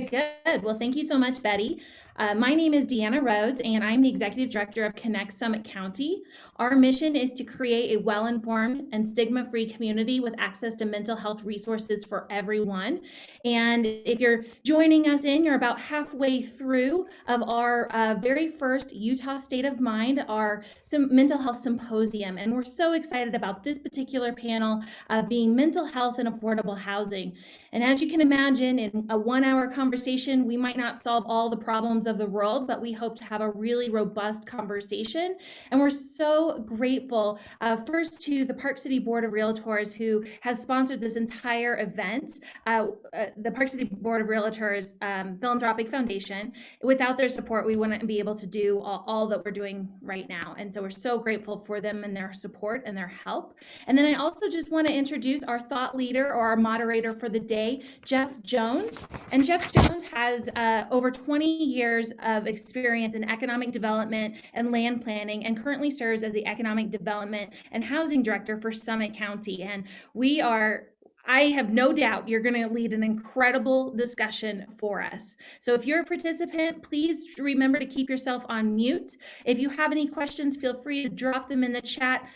good. Well, thank you so much, Betty. My name is Deanna Rhodes, and I'm the Executive Director of Connect Summit County. Our mission is to create a well-informed and stigma-free community with access to mental health resources for everyone. And if you're joining us you're about halfway through of our very first Utah State of Mind, our mental health symposium. And we're so excited about this particular panel being mental health and affordable housing. And as you can imagine, in a 1-hour conversation, we might not solve all the problems of the world, but we hope to have a really robust conversation. And we're so grateful first to the Park City Board of Realtors, who has sponsored this entire event. The Park City Board of Realtors Philanthropic Foundation. Without their support, we wouldn't be able to do all that we're doing right now. And so we're so grateful for them and their support and their help. And then I also just want to introduce our thought leader or our moderator for the day, Jeff Jones. And Jeff Jones has over 20 years of experience in economic development and land planning, and currently serves as the Economic Development and Housing Director for Summit County. And I have no doubt you're going to lead an incredible discussion for us. So if you're a participant, please remember to keep yourself on mute. If you have any questions, feel free to drop them in the chat.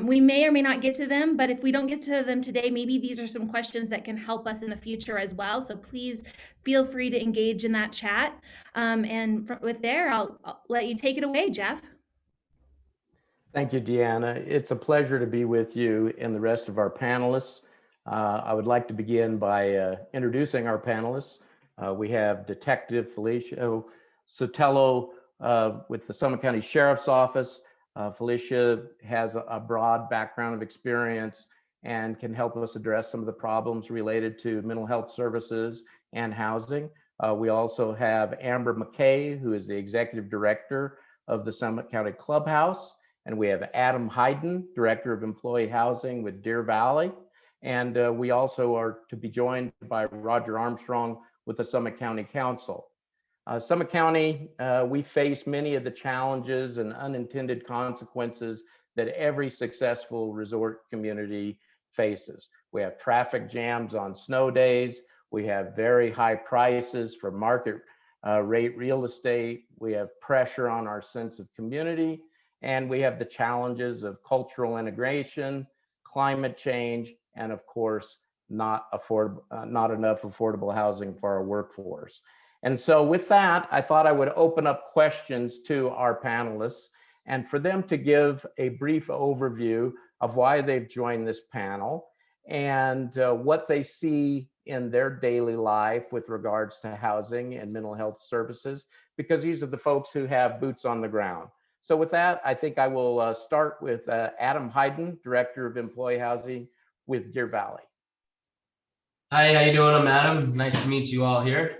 We may or may not get to them, but if we don't get to them today, maybe these are some questions that can help us in the future as well. So please feel free to engage in that chat. And with there, I'll let you take it away, Jeff. Thank you, Deanna. It's a pleasure to be with you and the rest of our panelists. I would like to begin by introducing our panelists. We have Detective Felicia Sotelo with the Summit County Sheriff's Office. Felicia has a broad background of experience and can help us address some of the problems related to mental health services and housing. We also have Amber Mackay, who is the Executive Director of the Summit County Clubhouse. And we have Adam Heiden, Director of Employee Housing with Deer Valley. And we also are to be joined by Roger Armstrong with the Summit County Council. Summit County, we face many of the challenges and unintended consequences that every successful resort community faces. We have traffic jams on snow days. We have very high prices for market rate real estate. We have pressure on our sense of community. And we have the challenges of cultural integration, climate change, and of course, not enough affordable housing for our workforce. And so with that, I thought I would open up questions to our panelists and for them to give a brief overview of why they've joined this panel and what they see in their daily life with regards to housing and mental health services, because these are the folks who have boots on the ground. So with that, I think I will start with Adam Heiden, Director of Employee Housing with Deer Valley. Hi, how you doing? I'm Adam. Nice to meet you all here.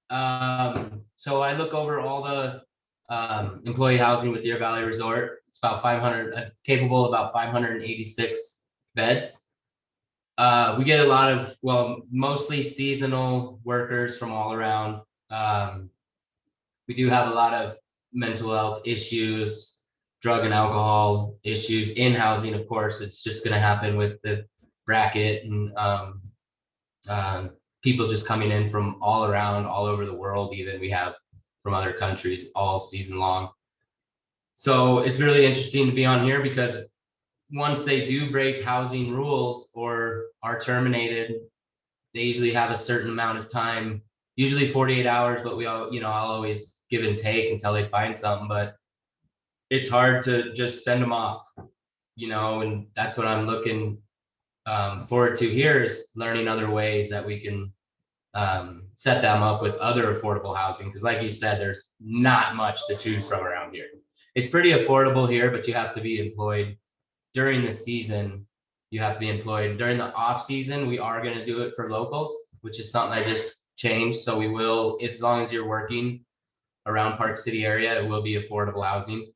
So I look over all the employee housing with Deer Valley Resort. It's about 500, capable of about 586 beds. We get a lot of, well, mostly seasonal workers from all around. We do have a lot of mental health issues, drug and alcohol issues in housing. Of course, it's just going to happen with the bracket and people just coming in from all around, all over the world. Even we have from other countries all season long. So it's really interesting to be on here because once they do break housing rules or are terminated, they usually have a certain amount of time, usually 48 hours, but we all, I'll always give and take until they find something, but it's hard to just send them off, and that's what I'm looking forward to here, is learning other ways that we can set them up with other affordable housing. Because like you said, there's not much to choose from around here. It's pretty affordable here, but you have to be employed during the season. You have to be employed during the off season. We are going to do it for locals, which is something I just changed. So we will, as long as you're working around Park City area, it will be affordable housing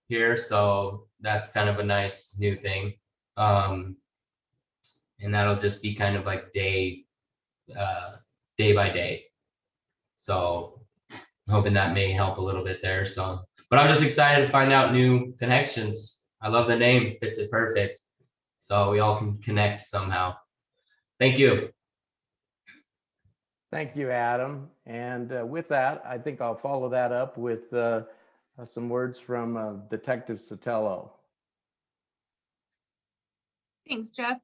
here. So that's kind of a nice new thing. And that'll just be kind of like day by day. So I'm hoping that may help a little bit there. So, but I'm just excited to find out new connections. I love the name, fits it perfect. So we all can connect somehow. Thank you. Thank you, Adam. And with that, I think I'll follow that up with some words from Detective Sotelo. Thanks, Jeff.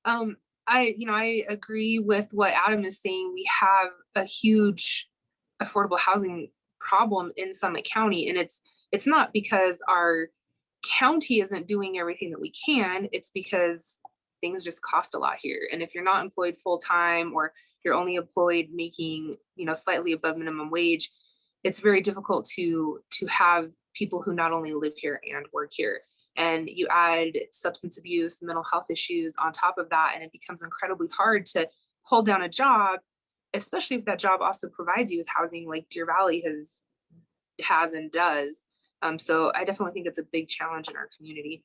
I agree with what Adam is saying. We have a huge affordable housing problem in Summit County, and it's not because our county isn't doing everything that we can. It's because things just cost a lot here. And if you're not employed full time, or you're only employed making, slightly above minimum wage, it's very difficult to have people who not only live here and work here. And you add substance abuse, mental health issues on top of that, and it becomes incredibly hard to hold down a job, especially if that job also provides you with housing like Deer Valley has and does. So I definitely think it's a big challenge in our community.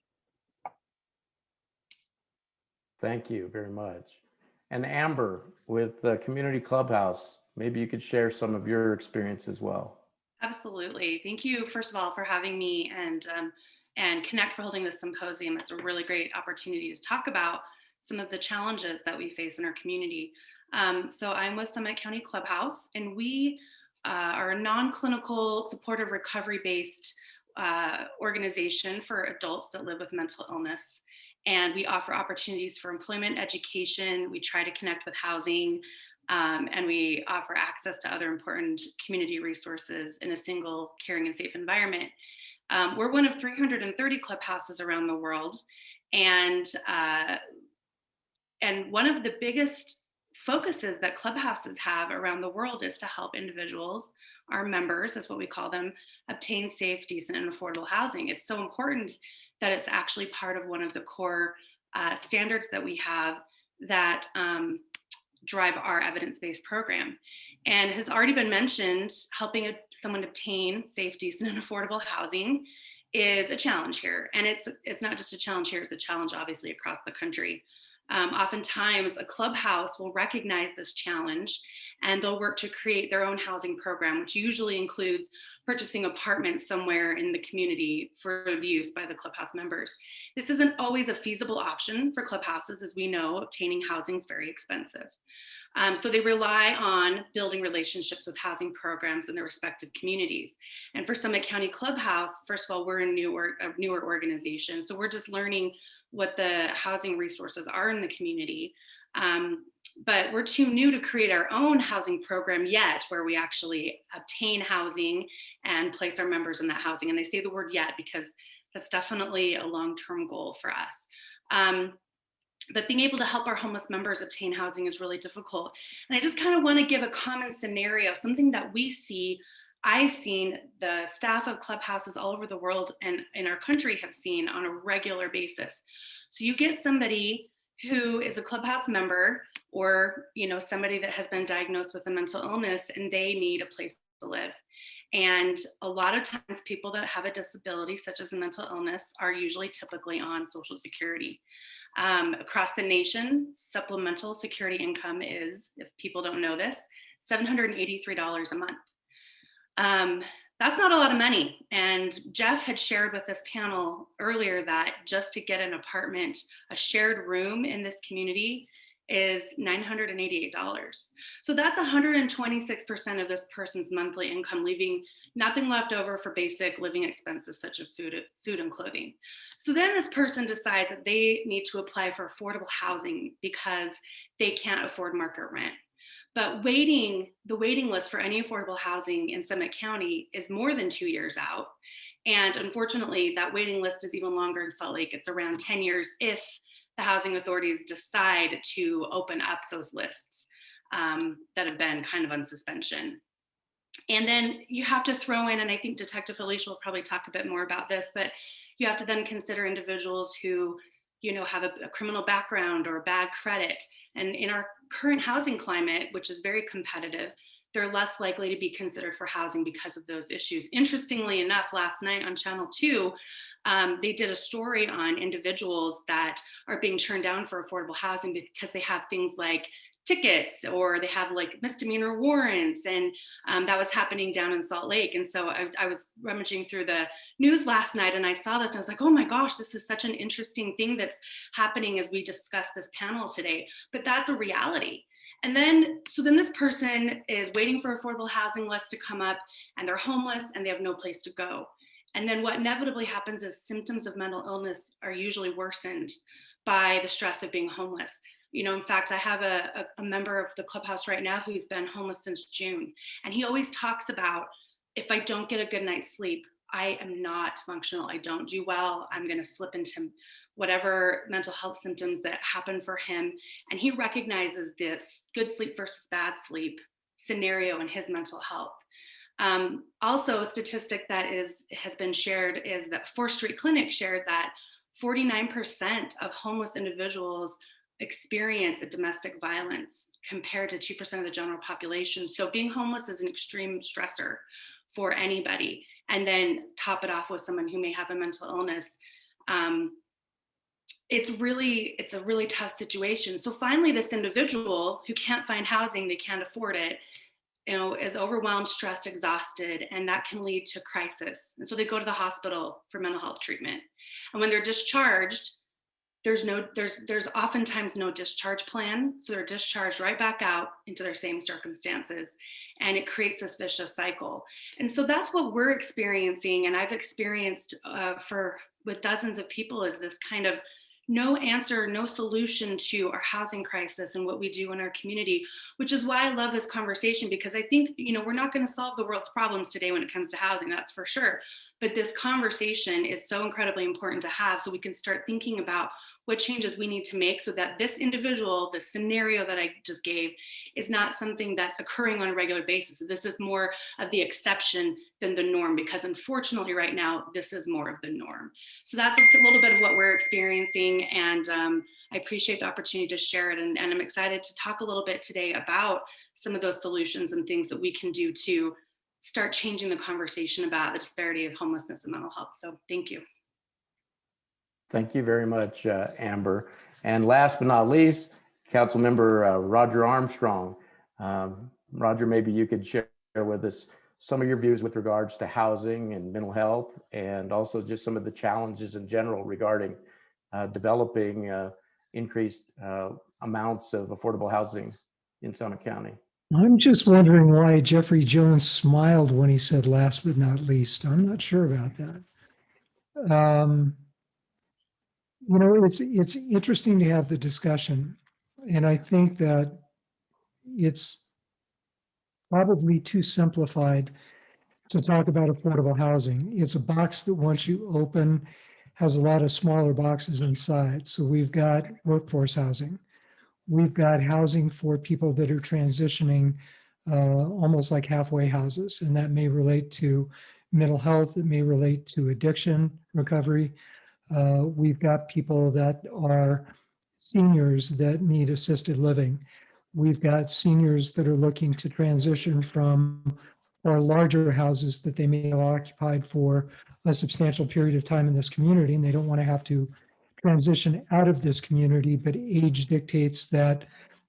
Thank you very much. And Amber, with the Community Clubhouse, maybe you could share some of your experience as well. Absolutely. Thank you, first of all, for having me and Connect for holding this symposium. It's a really great opportunity to talk about some of the challenges that we face in our community. So I'm with Summit County Clubhouse, and we are a non-clinical supportive recovery-based organization for adults that live with mental illness. And we offer opportunities for employment, education. We try to connect with housing, and we offer access to other important community resources in a single, caring, and safe environment. We're one of 330 clubhouses around the world, and one of the biggest focuses that clubhouses have around the world is to help individuals, our members, is what we call them, obtain safe, decent, and affordable housing. It's so important that it's actually part of one of the core standards that we have that drive our evidence-based program. And has already been mentioned, helping someone obtain safe, decent, and affordable housing is a challenge here. And it's not just a challenge here, it's a challenge obviously across the country. Oftentimes a clubhouse will recognize this challenge and they'll work to create their own housing program, which usually includes purchasing apartments somewhere in the community for use by the clubhouse members. This isn't always a feasible option for clubhouses. As we know, obtaining housing is very expensive. So they rely on building relationships with housing programs in their respective communities. And for Summit County Clubhouse, first of all, we're a newer organization. So we're just learning what the housing resources are in the community. But we're too new to create our own housing program yet, where we actually obtain housing and place our members in that housing. And I say the word yet because that's definitely a long-term goal for us. But being able to help our homeless members obtain housing is really difficult. And I just kind of want to give a common scenario, something that we see. I've seen the staff of clubhouses all over the world and in our country have seen on a regular basis. So you get somebody who is a clubhouse member, or somebody that has been diagnosed with a mental illness, and they need a place to live. And a lot of times people that have a disability such as a mental illness are usually typically on Social Security. Across the nation, supplemental security income is, if people don't know this, $783 a month. That's not a lot of money. And Jeff had shared with this panel earlier that just to get an apartment, a shared room in this community is $988. So that's 126% of this person's monthly income, leaving nothing left over for basic living expenses such as food and clothing. So then this person decides that they need to apply for affordable housing because they can't afford market rent. But the waiting list for any affordable housing in Summit County is more than 2 years out. And unfortunately, that waiting list is even longer in Salt Lake. It's around 10 years if the housing authorities decide to open up those lists that have been kind of on suspension. And then you have to throw in, and I think Detective Felicia will probably talk a bit more about this, but you have to then consider individuals who have a criminal background or bad credit. And in our current housing climate, which is very competitive, they're less likely to be considered for housing because of those issues. Interestingly enough, last night on Channel 2, they did a story on individuals that are being turned down for affordable housing because they have things like tickets or they have like misdemeanor warrants, and that was happening down in Salt Lake. And so I was rummaging through the news last night and I saw this and I was like, oh my gosh, this is such an interesting thing that's happening as we discuss this panel today. But that's a reality. And then, so then this person is waiting for affordable housing lists to come up, and they're homeless and they have no place to go. And then what inevitably happens is symptoms of mental illness are usually worsened by the stress of being homeless. You know, in fact, I have a member of the Clubhouse right now who's been homeless since June. And he always talks about, if I don't get a good night's sleep, I am not functional. I don't do well. I'm going to slip into whatever mental health symptoms that happen for him. And he recognizes this good sleep versus bad sleep scenario in his mental health. Also, a statistic that has been shared is that 4th Street Clinic shared that 49% of homeless individuals experience a domestic violence compared to 2% of the general population. So being homeless is an extreme stressor for anybody. And then top it off with someone who may have a mental illness. It's a really tough situation. So finally, this individual who can't find housing, they can't afford it, you know, is overwhelmed, stressed, exhausted, and that can lead to crisis. And so they go to the hospital for mental health treatment. And when they're discharged, there's oftentimes no discharge plan. So they're discharged right back out into their same circumstances. And it creates this vicious cycle. And so that's what we're experiencing. And I've experienced with dozens of people, is this kind of no answer, no solution to our housing crisis and what we do in our community, which is why I love this conversation, because I think, you know, we're not going to solve the world's problems today when it comes to housing, that's for sure. But this conversation is so incredibly important to have, so we can start thinking about what changes we need to make so that this individual, the scenario that I just gave, is not something that's occurring on a regular basis. This is more of the exception than the norm, because unfortunately right now, this is more of the norm. So that's a little bit of what we're experiencing, and I appreciate the opportunity to share it. And I'm excited to talk a little bit today about some of those solutions and things that we can do to start changing the conversation about the disparity of homelessness and mental health. So thank you. Thank you very much, Amber. And last but not least, Councilmember Roger Armstrong. Roger, maybe you could share with us some of your views with regards to housing and mental health, and also just some of the challenges in general regarding developing increased amounts of affordable housing in Summit County. I'm just wondering why Jeffrey Jones smiled when he said last but not least. I'm not sure about that. You know, it's interesting to have the discussion, and I think that it's probably too simplified to talk about affordable housing. It's a box that once you open has a lot of smaller boxes inside. So we've got workforce housing. We've got housing for people that are transitioning, almost like halfway houses, and that may relate to mental health, it may relate to addiction recovery. We've got people that are seniors that need assisted living. We've got seniors that are looking to transition from our larger houses that they may have occupied for a substantial period of time in this community, and they don't want to have to transition out of this community, but age dictates that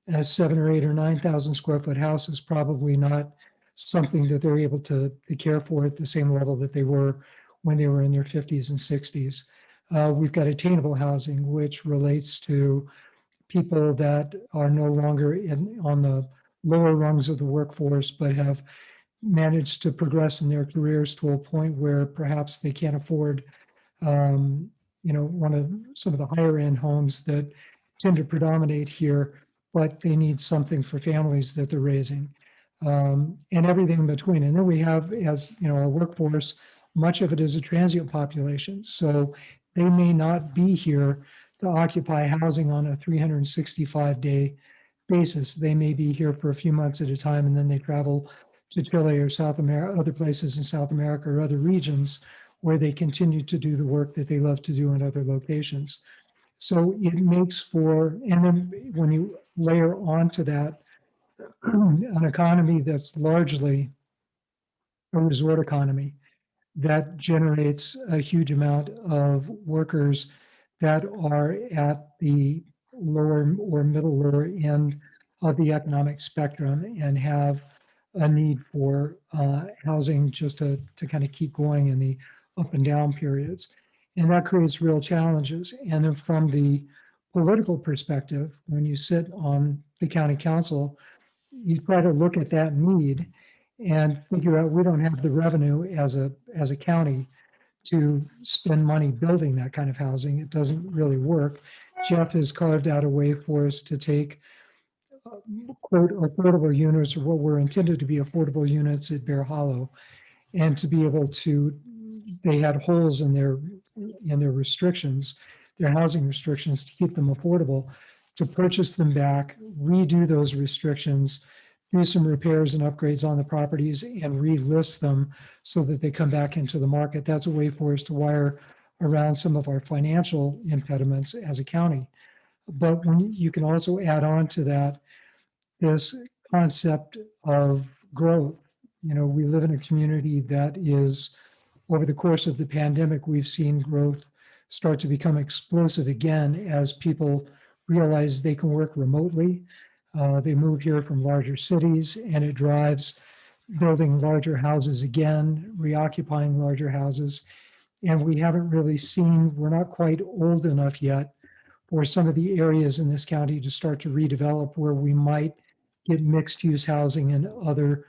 a 7 or 8 or 9,000 square foot house is probably not something that they're able to care for at the same level that they were when they were in their 50s and 60s. We've got attainable housing, which relates to people that are no longer on the lower rungs of the workforce, but have managed to progress in their careers to a point where perhaps they can't afford you know, some of the higher end homes that tend to predominate here, but they need something for families that they're raising, and everything in between. And then we have, as you know, our workforce, much of it is a transient population. So they may not be here to occupy housing on a 365-day basis. They may be here for a few months at a time, and then they travel to Chile or South America, other places in South America or other regions where they continue to do the work that they love to do in other locations. So it makes for, and then when you layer onto that an economy that's largely a resort economy that generates a huge amount of workers that are at the lower or lower end of the economic spectrum and have a need for housing just to kind of keep going in the up and down periods. And that creates real challenges. And then from the political perspective, when you sit on the county council, you try to look at that need and figure out we don't have the revenue as a county to spend money building that kind of housing. It doesn't really work. Jeff has carved out a way for us to take quote affordable units, or what were intended to be affordable units at Bear Hollow, and to be able to, they had holes in their restrictions, their housing restrictions, to keep them affordable, to purchase them back, redo those restrictions, do some repairs and upgrades on the properties, and relist them so that they come back into the market. That's a way for us to wire around some of our financial impediments as a county. But when you can also add on to that this concept of growth. You know, we live in a community that is, over the course of the pandemic, we've seen growth start to become explosive again as people realize they can work remotely. They move here from larger cities, and it drives building larger houses again, reoccupying larger houses. And we haven't really seen, we're not quite old enough yet for some of the areas in this county to start to redevelop where we might get mixed use housing and other,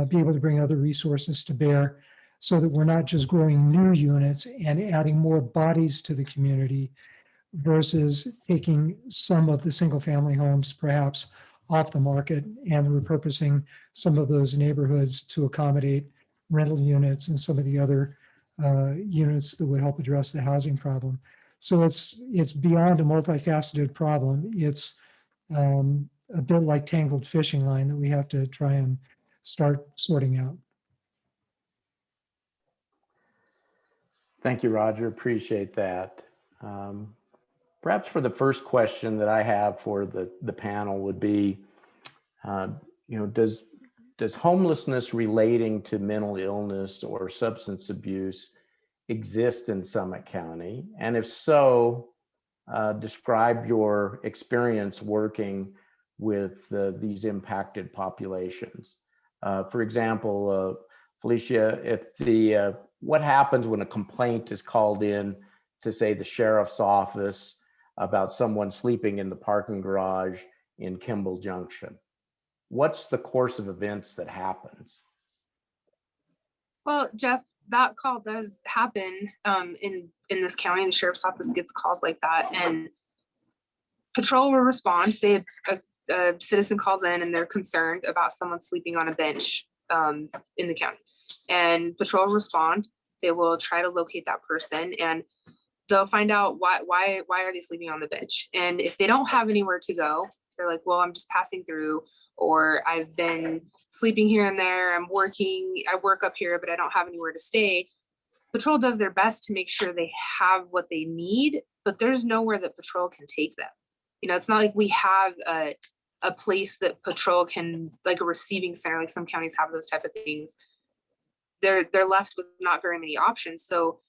be able to bring other resources to bear, so that we're not just growing new units and adding more bodies to the community versus taking some of the single family homes perhaps off the market and repurposing some of those neighborhoods to accommodate rental units and some of the other units that would help address the housing problem. So it's beyond a multifaceted problem. It's a bit like tangled fishing line that we have to try and start sorting out. Thank you, Roger. Appreciate that. Perhaps for the first question that I have for the panel would be, does homelessness relating to mental illness or substance abuse exist in Summit County? And if so, describe your experience working with these impacted populations. For example, Felicia, if what happens when a complaint is called in to, say, the sheriff's office about someone sleeping in the parking garage in Kimball Junction? What's the course of events that happens? Well, Jeff, that call does happen in this county. The sheriff's office gets calls like that, and patrol will respond. Say a citizen calls in and they're concerned about someone sleeping on a bench in the county, and patrol will respond. They will try to locate that person, and they'll find out why are they sleeping on the bench. And if they don't have anywhere to go, they're like, well, I'm just passing through, or I've been sleeping here and there. I work up here, but I don't have anywhere to stay. Patrol does their best to make sure they have what they need, but there's nowhere that patrol can take them. You know, it's not like we have a place that patrol can, like a receiving center, like some counties have those type of things. They're left with not very many options. So,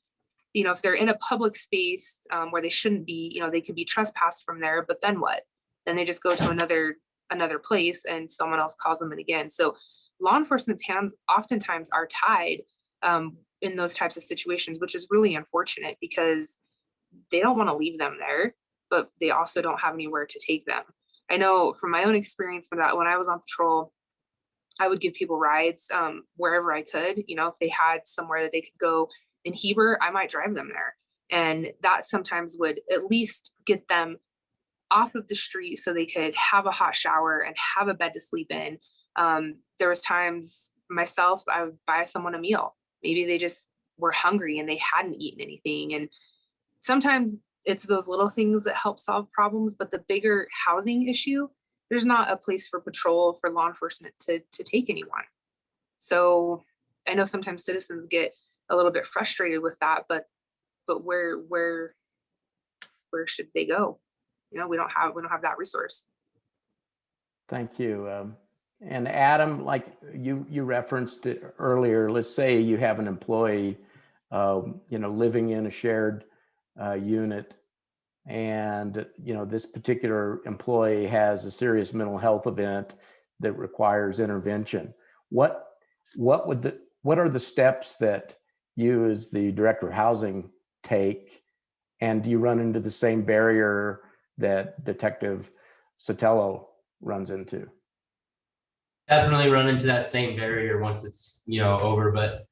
you know, if they're in a public space where they shouldn't be, you know, they could be trespassed from there, but then what? Then they just go to another place and someone else calls them in again. So law enforcement's hands oftentimes are tied in those types of situations, which is really unfortunate because they don't want to leave them there, but they also don't have anywhere to take them. I know from my own experience when I was on patrol, I would give people rides wherever I could. You know, if they had somewhere that they could go in Heber, I might drive them there. And that sometimes would at least get them off of the street so they could have a hot shower and have a bed to sleep in. There was times myself, I would buy someone a meal. Maybe they just were hungry and they hadn't eaten anything. And sometimes it's those little things that help solve problems, but the bigger housing issue, there's not a place for patrol, for law enforcement to take anyone. So I know sometimes citizens get a little bit frustrated with that, but where should they go? You know, we don't have that resource. Thank you. And Adam, like you referenced it earlier, let's say you have an employee, living in a shared unit, and this particular employee has a serious mental health event that requires intervention. What are the steps that you as the director of housing take, and do you run into the same barrier that Detective Sotelo runs into? Definitely run into that same barrier once it's, over, but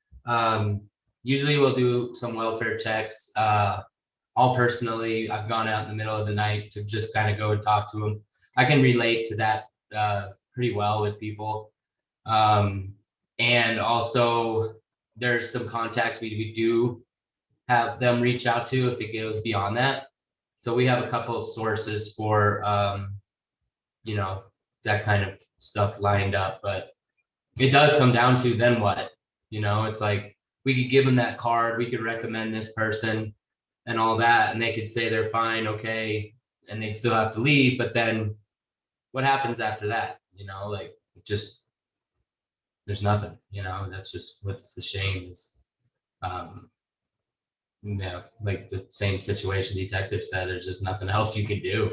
usually we'll do some welfare checks. I'll personally, I've gone out in the middle of the night to just kind of go and talk to them. I can relate to that pretty well with people. And also there's some contacts we do have them reach out to if it goes beyond that. So we have a couple of sources for, that kind of stuff lined up, but it does come down to then what, it's like, we could give them that card, we could recommend this person and all that, and they could say they're fine, okay, and they still have to leave, but then what happens after that? Like, just, there's nothing, that's just what's the shame is, like the same situation detective said, there's just nothing else you can do,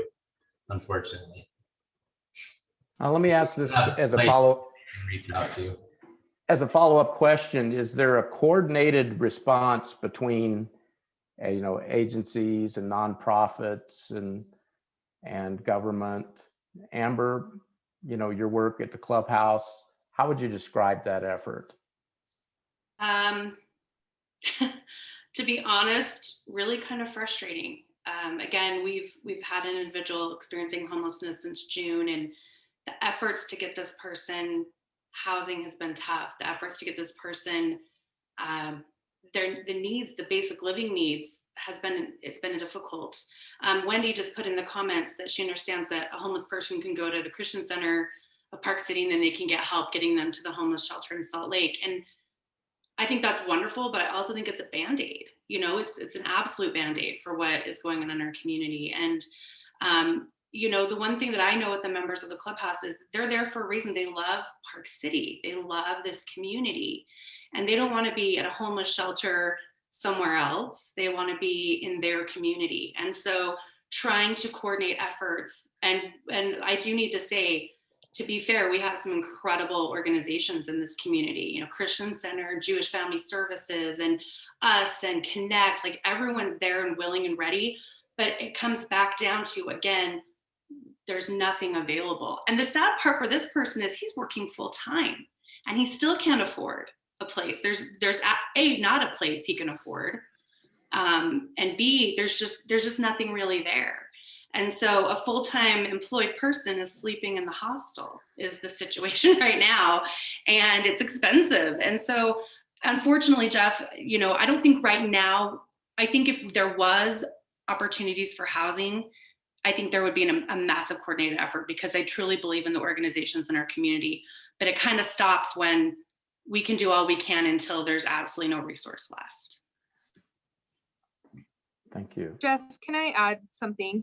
unfortunately. Let me ask this as a Place follow. Reach out to. As a follow-up question, is there a coordinated response between, agencies and nonprofits and government? Amber, your work at the Clubhouse, how would you describe that effort? To be honest, really kind of frustrating. Again, we've had an individual experiencing homelessness since June, and the efforts to get this person housing has been tough. The efforts to get this person the needs, the basic living needs it's been difficult. Wendy just put in the comments that she understands that a homeless person can go to the Christian Center of Park City and then they can get help getting them to the homeless shelter in Salt Lake. And I think that's wonderful, but I also think it's a Band-Aid. It's an absolute Band-Aid for what is going on in our community. And the one thing that I know with the members of the Clubhouse is they're there for a reason. They love Park City. They love this community, and they don't want to be at a homeless shelter somewhere else. They want to be in their community. And so trying to coordinate efforts, and I do need to say, to be fair, we have some incredible organizations in this community, Christian Center, Jewish Family Services, and us, and Connect, like everyone's there and willing and ready. But it comes back down to, again, there's nothing available. And the sad part for this person is he's working full time and he still can't afford a place. There's A, not a place he can afford. And B, there's just nothing really there. And so a full-time employed person is sleeping in the hostel is the situation right now, and it's expensive. And so unfortunately, Jeff, I don't think right now, I think if there was opportunities for housing, I think there would be a massive coordinated effort, because I truly believe in the organizations in our community, but it kind of stops when we can do all we can until there's absolutely no resource left. Thank you. Jeff, can I add something?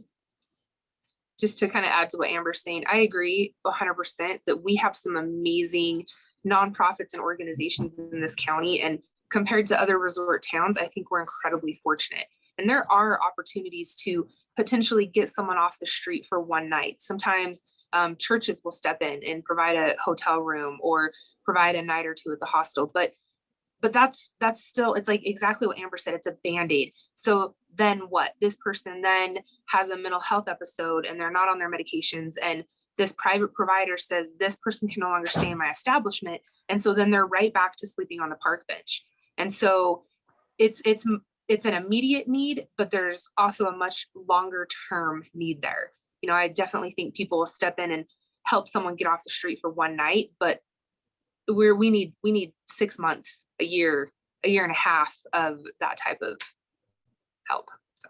Just to kind of add to what Amber's saying, I agree 100% that we have some amazing nonprofits and organizations in this county. And compared to other resort towns, I think we're incredibly fortunate. And there are opportunities to potentially get someone off the street for one night. Sometimes churches will step in and provide a hotel room or provide a night or two at the hostel. But that's still, it's like exactly what Amber said, it's a Band-Aid. So then what? This person then has a mental health episode and they're not on their medications, and this private provider says this person can no longer stay in my establishment. And so then they're right back to sleeping on the park bench. And so it's an immediate need, but there's also a much longer term need there. I definitely think people will step in and help someone get off the street for one night, but we need 6 months, a year and a half of that type of help. So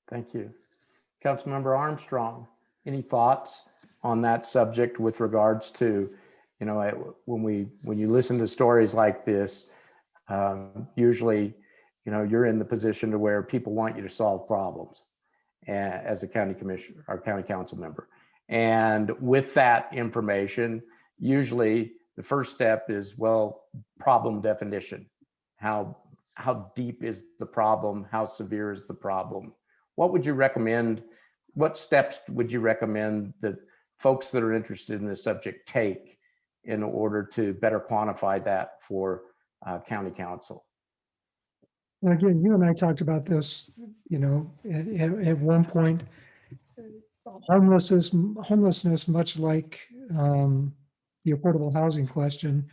Thank you. Councilmember Armstrong, any thoughts on that subject with regards to, when you listen to stories like this, usually, you're in the position to where people want you to solve problems as a county commissioner or county council member. And with that information, usually the first step is, problem definition. How deep is the problem? How severe is the problem? What would you recommend? What steps would you recommend that folks that are interested in this subject take in order to better quantify that for county council? Again, you and I talked about this, at one point. homelessness, much like the affordable housing question,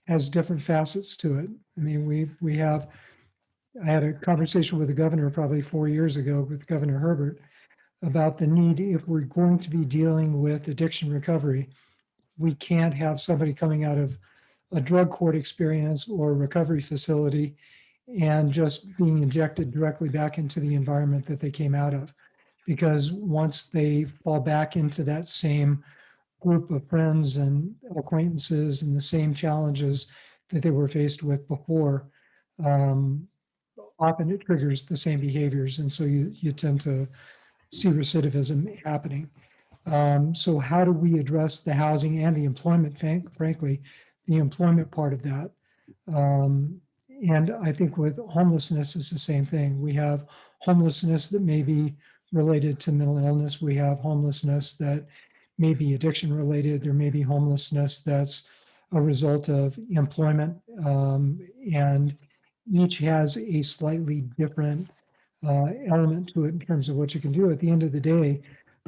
has different facets to it. I mean, I had a conversation with the governor probably 4 years ago with Governor Herbert about the need, if we're going to be dealing with addiction recovery, we can't have somebody coming out of a drug court experience or recovery facility and just being injected directly back into the environment that they came out of. Because once they fall back into that same group of friends and acquaintances and the same challenges that they were faced with before, often it triggers the same behaviors. And so you tend to see recidivism happening. So how do we address the housing and the employment, frankly, the employment part of that? And I think with homelessness, it's the same thing. We have homelessness that may be related to mental illness. We have homelessness that may be addiction related. There may be homelessness that's a result of employment. And each has a slightly different element to it in terms of what you can do. At the end of the day,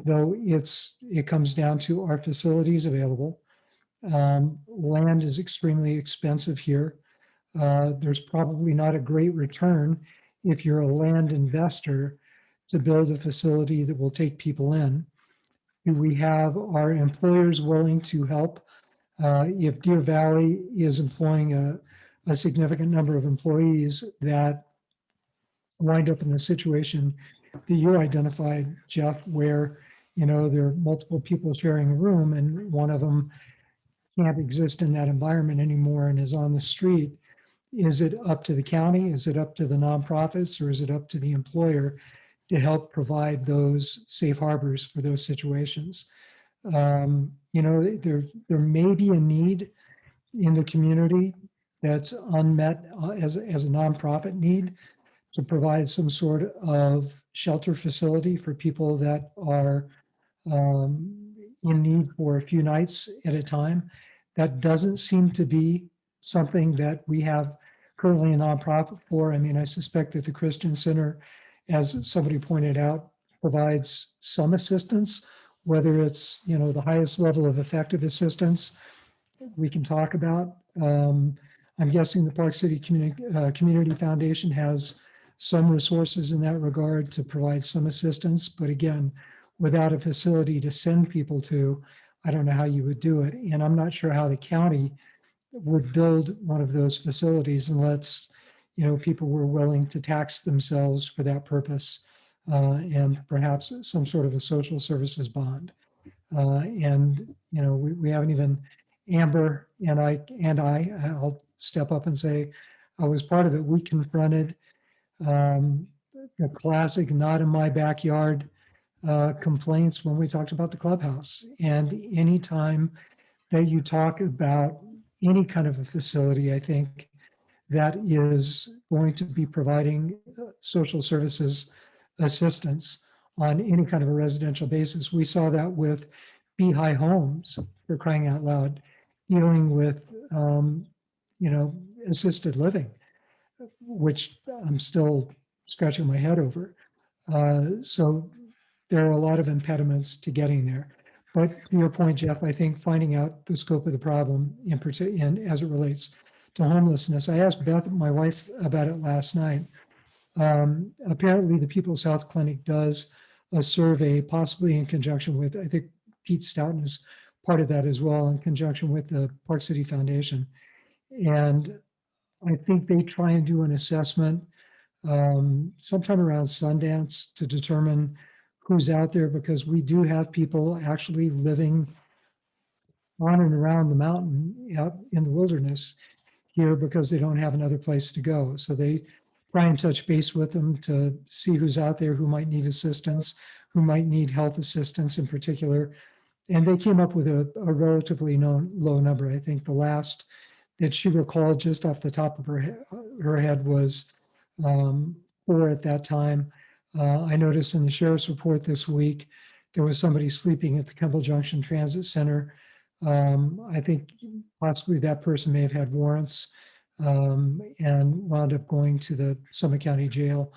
though, it comes down to our facilities available. Land is extremely expensive here. There's probably not a great return if you're a land investor to build a facility that will take people in. Do we have our employers willing to help? If Deer Valley is employing a significant number of employees that wind up in the situation that you identified, Jeff, where there are multiple people sharing a room and one of them can't exist in that environment anymore and is on the street, is it up to the county? Is it up to the nonprofits, or is it up to the employer to help provide those safe harbors for those situations? There may be a need in the community that's unmet as a nonprofit need to provide some sort of shelter facility for people that are in need for a few nights at a time. That doesn't seem to be something that we have currently a nonprofit for. I mean, I suspect that the Christian Center, as somebody pointed out, provides some assistance, whether it's, the highest level of effective assistance we can talk about. I'm guessing the Park City Community Foundation has some resources in that regard to provide some assistance. But again, without a facility to send people to, I don't know how you would do it. And I'm not sure how the county would build one of those facilities unless, people were willing to tax themselves for that purpose, and perhaps some sort of a social services bond. We haven't even, Amber and I'll step up and say, I was part of it. We confronted the classic not in my backyard complaints when we talked about the clubhouse. And anytime that you talk about any kind of a facility, I think that is going to be providing social services assistance on any kind of a residential basis. We saw that with Beehive Homes, for crying out loud, dealing with, assisted living, which I'm still scratching my head over. So there are a lot of impediments to getting there. But to your point, Jeff, I think finding out the scope of the problem and as it relates to homelessness. I asked Beth, my wife, about it last night. Apparently the People's Health Clinic does a survey, possibly in conjunction with, I think Pete Stoughton is part of that as well, in conjunction with the Park City Foundation. And I think they try and do an assessment sometime around Sundance to determine who's out there, because we do have people actually living on and around the mountain out in the wilderness here because they don't have another place to go. So they try and touch base with them to see who's out there, who might need assistance, who might need health assistance in particular. And they came up with a relatively low number. I think the last that she recalled just off the top of her head was 4 at that time. I noticed in the sheriff's report this week, there was somebody sleeping at the Kimball Junction Transit Center. I think possibly that person may have had warrants and wound up going to the Summit County Jail.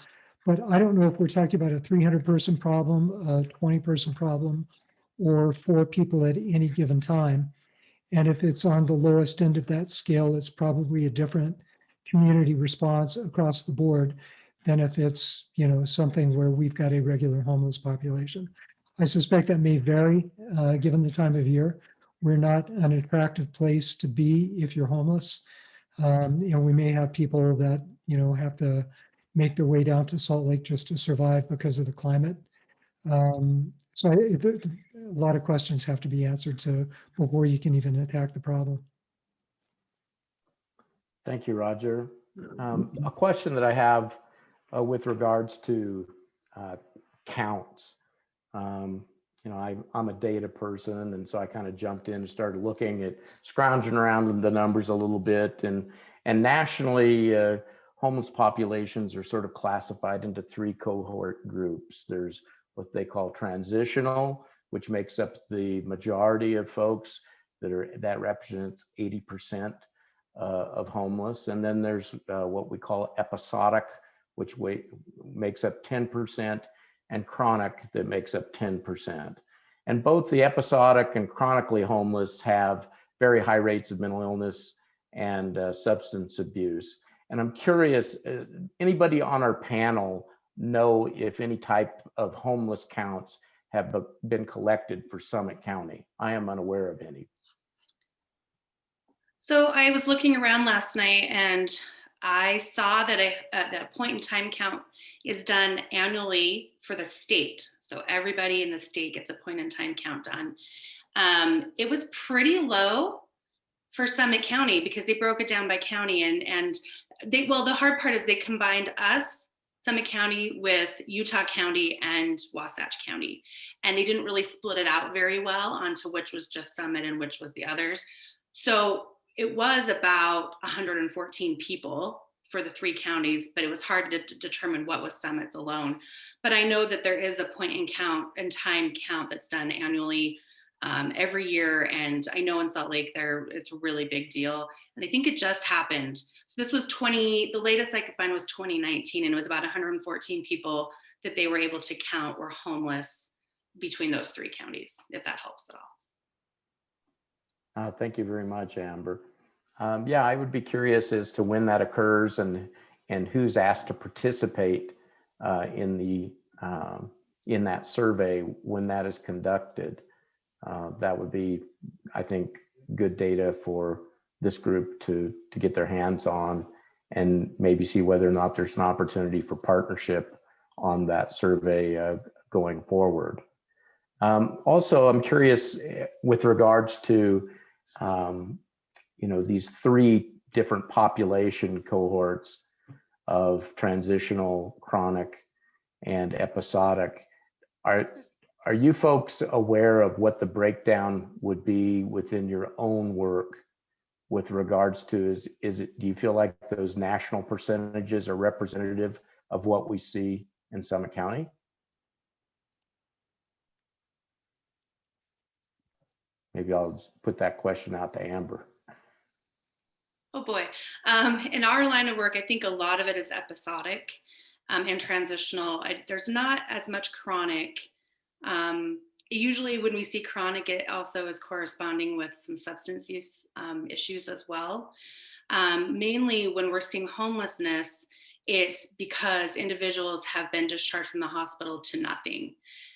But I don't know if we're talking about a 300-person problem, a 20-person problem, or 4 people at any given time. And if it's on the lowest end of that scale, it's probably a different community response across the board than if it's, something where we've got a regular homeless population. I suspect that may vary given the time of year. We're not an attractive place to be if you're homeless. We may have people that, have to make their way down to Salt Lake just to survive because of the climate. A lot of questions have to be answered before you can even attack the problem. Thank you, Roger. A question that I have with regards to counts. I'm a data person, and so I kind of jumped in and started looking at scrounging around the numbers a little bit. And nationally, homeless populations are sort of classified into 3 cohort groups. There's what they call transitional, which makes up the majority of folks that represents 80% of homeless. And then there's what we call episodic, which makes up 10%, and chronic that makes up 10%. And both the episodic and chronically homeless have very high rates of mental illness and substance abuse. And I'm curious, anybody on our panel know if any type of homeless counts have been collected for Summit County? I am unaware of any. So I was looking around last night and I saw that that point in time count is done annually for the state. So everybody in the state gets a point in time count done. It was pretty low for Summit County because they broke it down by county, and the hard part is they combined us, Summit County, with Utah County and Wasatch County. And they didn't really split it out very well onto which was just Summit and which was the others. So it was about 114 people for the 3 counties, but it was hard to determine what was Summit's alone. But I know that there is a point in time count that's done annually every year. And I know in Salt Lake it's a really big deal. And I think it just happened. So this was the latest I could find was 2019, and it was about 114 people that they were able to count were homeless between those 3 counties, if that helps at all. Thank you very much, Amber. Yeah, I would be curious as to when that occurs and who's asked to participate in that survey when that is conducted. That would be, I think, good data for this group to get their hands on and maybe see whether or not there's an opportunity for partnership on that survey going forward. Also, I'm curious with regards to these 3 different population cohorts of transitional, chronic, and episodic. Are you folks aware of what the breakdown would be within your own work with regards to, do you feel like those national percentages are representative of what we see in Summit County? Maybe I'll just put that question out to Amber. Oh boy. In our line of work, I think a lot of it is episodic and transitional. There's not as much chronic. Usually when we see chronic, it also is corresponding with some substance use issues as well. Mainly when we're seeing homelessness, it's because individuals have been discharged from the hospital to nothing.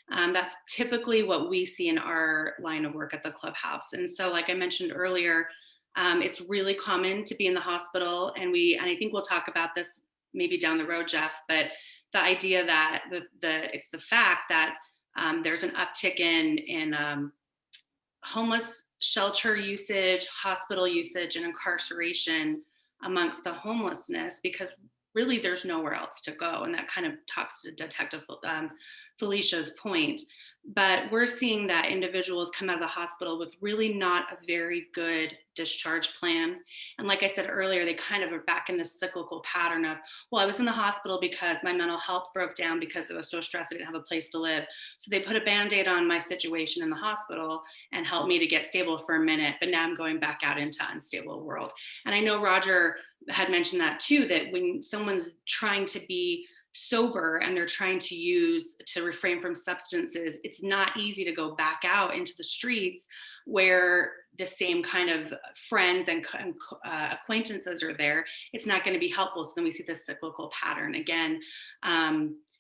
That's typically what we see in our line of work at the Clubhouse. And so, like I mentioned earlier, it's really common to be in the hospital, and I think we'll talk about this maybe down the road, Jeff, but the idea that it's the fact that there's an uptick in homeless shelter usage, hospital usage, and incarceration amongst the homelessness, because really there's nowhere else to go. And that kind of talks to Detective Felicia's point. But we're seeing that individuals come out of the hospital with really not a very good discharge plan. And like I said earlier, they kind of are back in this cyclical pattern of, well, I was in the hospital because my mental health broke down because I was so stressed I didn't have a place to live. So they put a Band-Aid on my situation in the hospital and helped me to get stable for a minute, but now I'm going back out into unstable world. And I know Roger had mentioned that too, that when someone's trying to be sober and they're trying to refrain from substances, it's not easy to go back out into the streets where the same kind of friends and acquaintances are there. It's not going to be helpful. So then we see this cyclical pattern again.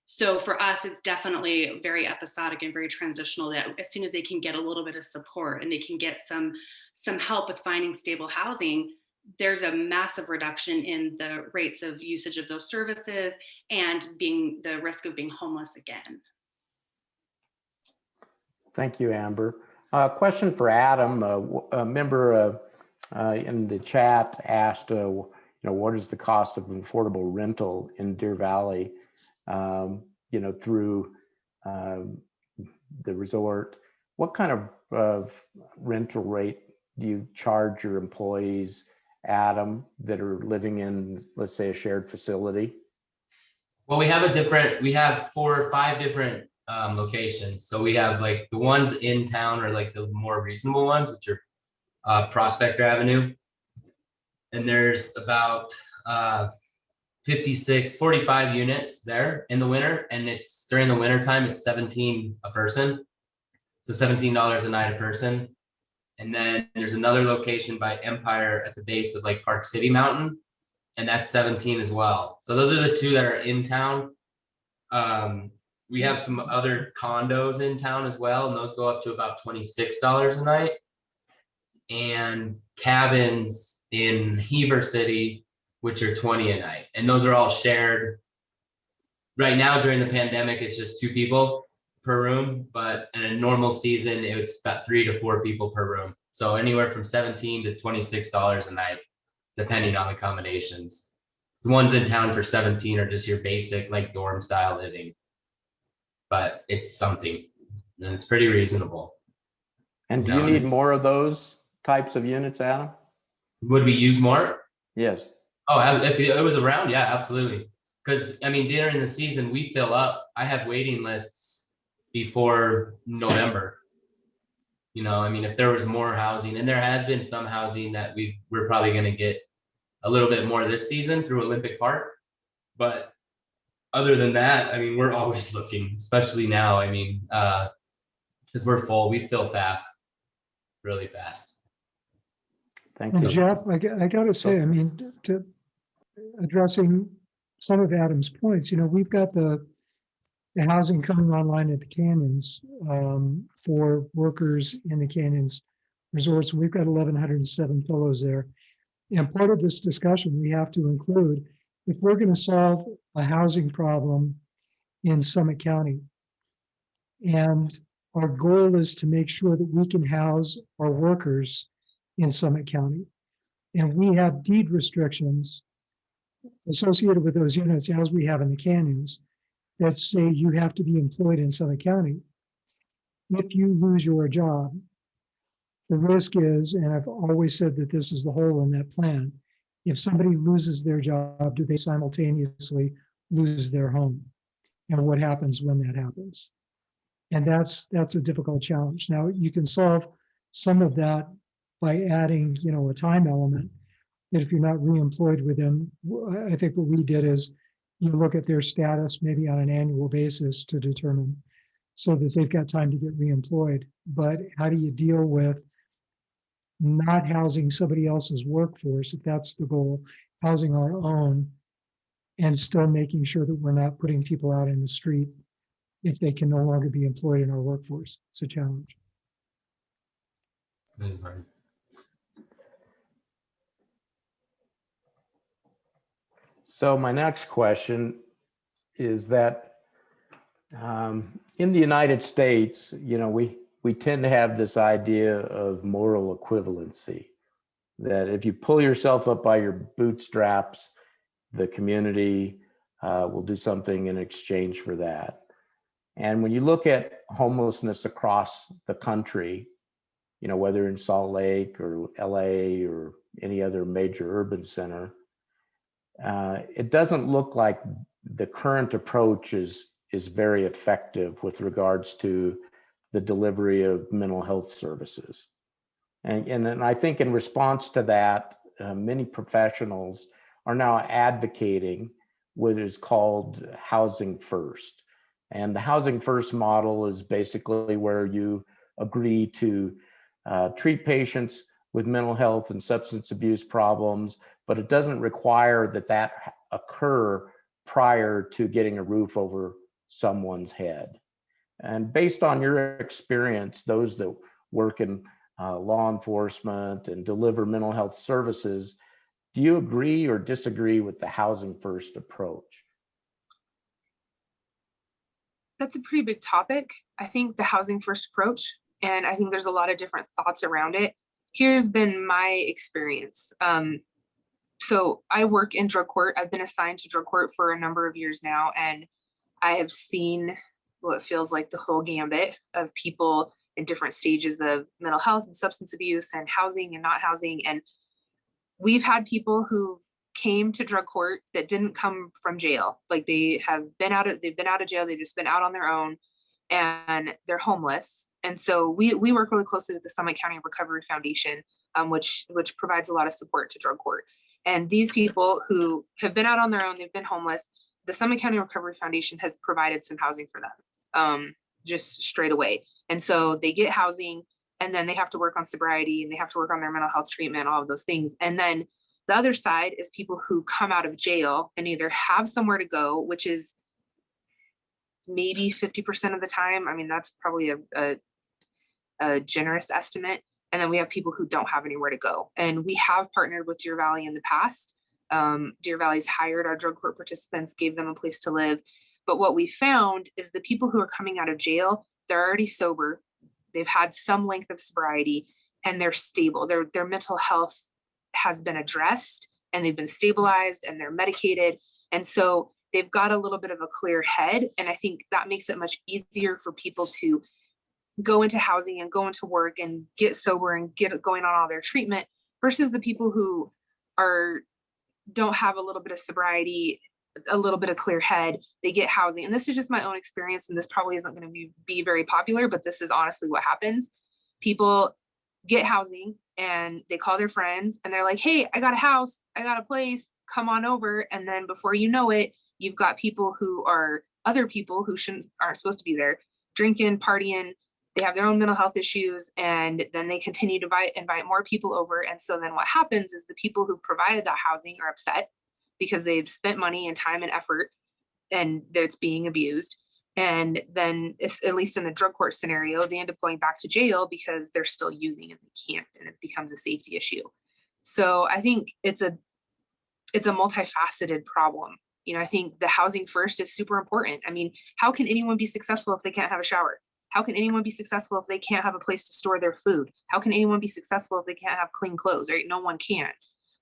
So for us, it's definitely very episodic and very transitional, that as soon as they can get a little bit of support and they can get some help with finding stable housing, there's a massive reduction in the rates of usage of those services and the risk of being homeless again. Thank you, Amber. Question for Adam. A member in the chat asked, what is the cost of affordable rental in Deer Valley, through the resort? What kind of rental rate do you charge your employees, Adam, that are living in, let's say, a shared facility? Well, we have 4 or 5 different locations. So we have like the ones in town are like the more reasonable ones, which are off Prospector Avenue. And there's about 45 units there in the winter. And it's during the winter time, it's $17 a person. So $17 a night a person. And then there's another location by Empire at the base of like Park City Mountain, and that's 17 as well. So those are the 2 that are in town. We have some other condos in town as well, and those go up to about $26 a night. And cabins in Heber City, which are $20 a night, and those are all shared. Right now during the pandemic, it's just 2 people per room, but in a normal season, it's about 3 to 4 people per room. So anywhere from $17 to $26 a night, depending on the accommodations. The ones in town for 17 are just your basic like dorm style living, but it's something, and it's pretty reasonable. And do you need more of those types of units, Adam? Would we use more? Yes. Oh, if it was around, yeah, absolutely. Because I mean, during the season, we fill up. I have waiting lists before November. I mean, if there was more housing, and there has been some housing that we're probably going to get a little bit more this season through Olympic Park. But other than that, I mean, we're always looking, especially now. I mean, because we're full, we fill fast, really fast. Thank And you. Jeff, I got to say, I mean, to addressing some of Adam's points, we've got the housing coming online at the canyons for workers in the canyons resorts. We've got 1,107 pillows there. And part of this discussion we have to include, if we're going to solve a housing problem in Summit County, and our goal is to make sure that we can house our workers in Summit County, and we have deed restrictions associated with those units as we have in the canyons that say you have to be employed in Summit County. If you lose your job, the risk is, and I've always said that this is the hole in that plan, if somebody loses their job, do they simultaneously lose their home? And what happens when that happens? And that's a difficult challenge. Now, you can solve some of that by adding, a time element. That if you're not reemployed with them, I think what we did is you look at their status maybe on an annual basis to determine so that they've got time to get reemployed. But how do you deal with not housing somebody else's workforce, if that's the goal, housing our own, and still making sure that we're not putting people out in the street if they can no longer be employed in our workforce? It's a challenge. That is hard. So my next question is that in the United States, we tend to have this idea of moral equivalency, that if you pull yourself up by your bootstraps, the community will do something in exchange for that. And when you look at homelessness across the country, whether in Salt Lake or LA or any other major urban center, it doesn't look like the current approach is very effective with regards to the delivery of mental health services. And I think in response to that, many professionals are now advocating what is called Housing First. And the Housing First model is basically where you agree to treat patients with mental health and substance abuse problems, but it doesn't require that that occur prior to getting a roof over someone's head. And based on your experience, those that work in law enforcement and deliver mental health services, do you agree or disagree with the Housing First approach? That's a pretty big topic. I think the Housing First approach, and I think there's a lot of different thoughts around it. Here's been my experience. So I work in drug court. I've been assigned to drug court for a number of years now, and I have seen what feels like the whole gambit of people in different stages of mental health and substance abuse and housing and not housing. And we've had people who came to drug court that didn't come from jail. Like they've been out of jail. They've just been out on their own and they're homeless. And so we work really closely with the Summit County Recovery Foundation, which provides a lot of support to drug court. And these people who have been out on their own, they've been homeless, the Summit County Recovery Foundation has provided some housing for them, just straight away. And so they get housing, and then they have to work on sobriety, and they have to work on their mental health treatment, all of those things. And then the other side is people who come out of jail and either have somewhere to go, which is maybe 50% of the time. I mean, that's probably a generous estimate. And then we have people who don't have anywhere to go. And we have partnered with Deer Valley in the past. Deer Valley's hired our drug court participants, gave them a place to live. But what we found is the people who are coming out of jail, they're already sober. They've had some length of sobriety and they're stable. Their mental health has been addressed and they've been stabilized and they're medicated. And so they've got a little bit of a clear head. And I think that makes it much easier for people to go into housing and go into work and get sober and get going on all their treatment versus the people who don't have a little bit of sobriety, a little bit of clear head, they get housing. And this is just my own experience. And this probably isn't going to be very popular, but this is honestly what happens. People get housing and they call their friends and they're like, hey, I got a house, I got a place, come on over. And then before you know it, you've got people who are other people who aren't supposed to be there, drinking, partying. They have their own mental health issues, and then they continue to invite more people over. And so then what happens is the people who provided that housing are upset because they've spent money and time and effort and it's being abused. And then at least in the drug court scenario, they end up going back to jail because they're still using and they can't, and it becomes a safety issue. So I think it's a multifaceted problem. You know, I think the housing first is super important. I mean, how can anyone be successful if they can't have a shower? How can anyone be successful if they can't have a place to store their food? How can anyone be successful if they can't have clean clothes, right? No one can.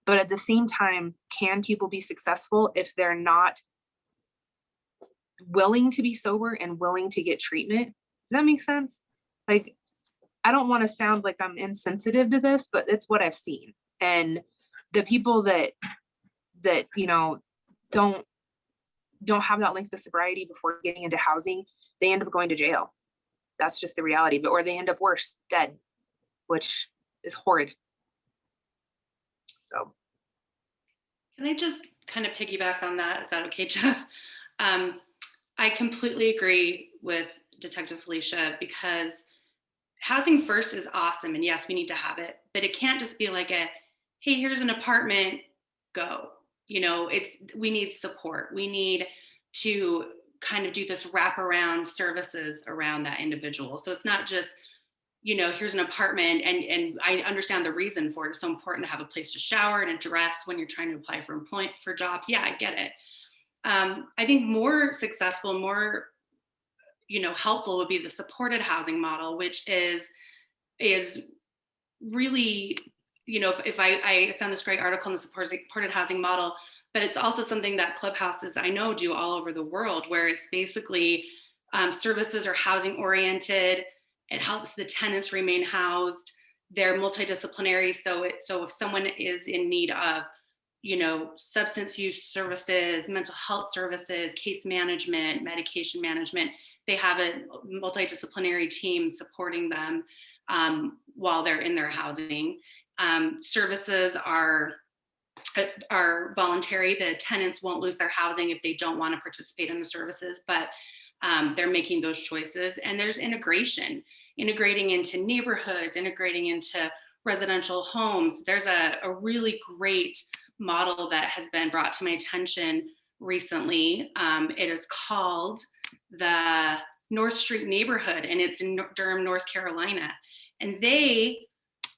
But at the same time, can people be successful if they're not willing to be sober and willing to get treatment? Does that make sense? Like, I don't want to sound like I'm insensitive to this, but it's what I've seen. And the people that you know, don't have that length of sobriety before getting into housing, they end up going to jail. That's just the reality. But or they end up worse, dead, which is horrid. So can I just kind of piggyback on that? Is that okay, Jeff? I completely agree with Detective Felicia, because housing first is awesome. And yes, we need to have it, but it can't just be like hey, here's an apartment, go. You know, we need support. We need to kind of do this wraparound services around that individual. So it's not just, you know, here's an apartment, and I understand the reason for it. It's so important to have a place to shower and a dress when you're trying to apply for jobs. Yeah, I get it. I think more successful, more, you know, helpful would be the supported housing model, which is really, you know, if I found this great article on the supported housing model, but it's also something that clubhouses I know do all over the world, where it's basically services are housing oriented. It helps the tenants remain housed. They're multidisciplinary. So if someone is in need of, you know, substance use services, mental health services, case management, medication management, they have a multidisciplinary team supporting them while they're in their housing. Services are are voluntary. The tenants won't lose their housing if they don't want to participate in the services, but they're making those choices. And there's integrating into neighborhoods, integrating into residential homes. There's a really great model that has been brought to my attention recently. It is called the North Street neighborhood, and it's in Durham, North Carolina. And they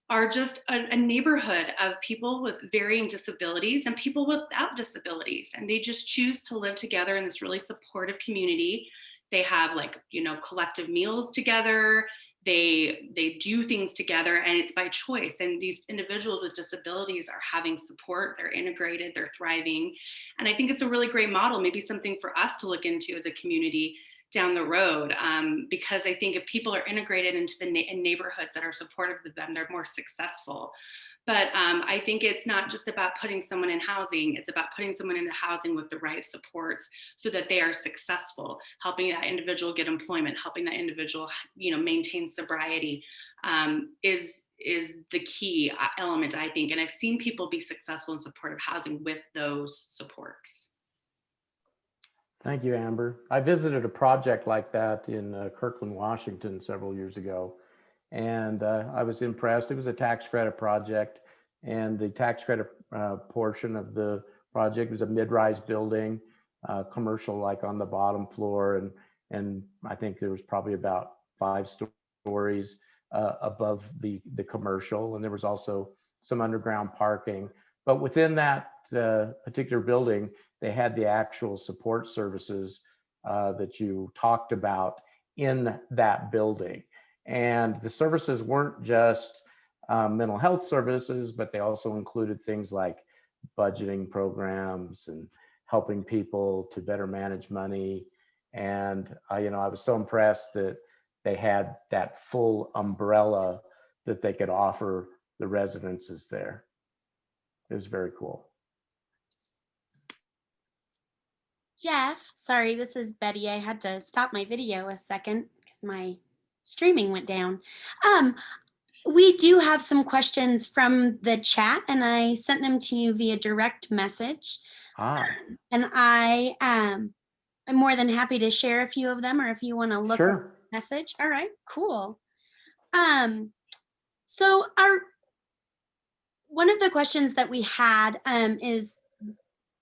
are just a neighborhood of people with varying disabilities and people without disabilities. And they just choose to live together in this really supportive community. They have, like, collective meals together. They do things together, and it's by choice. And these individuals with disabilities are having support, they're integrated, they're thriving. And I think it's a really great model, maybe something for us to look into as a community down the road, because I think if people are integrated into the neighborhoods that are supportive of them, they're more successful. But I think it's not just about putting someone in housing, it's about putting someone into housing with the right supports so that they are successful, helping that individual get employment, helping that individual, maintain sobriety, is the key element, I think. And I've seen people be successful in supportive housing with those supports. Thank you, Amber. I visited a project like that in Kirkland, Washington several years ago, and I was impressed. It was a tax credit project, and the tax credit portion of the project was a mid-rise building, commercial, like on the bottom floor, and I think there was probably about 5 stories above the commercial, and there was also some underground parking. But within that particular building, they had the actual support services that you talked about in that building. And the services weren't just mental health services, but they also included things like budgeting programs and helping people to better manage money. And I was so impressed that they had that full umbrella that they could offer the residences there. It was very cool. Jeff, sorry, this is Betty. I had to stop my video a second because my streaming went down. We do have some questions from the chat, and I sent them to you via direct message. And I'm more than happy to share a few of them, or if you want to look at the message. All right, cool. So one of the questions that we had is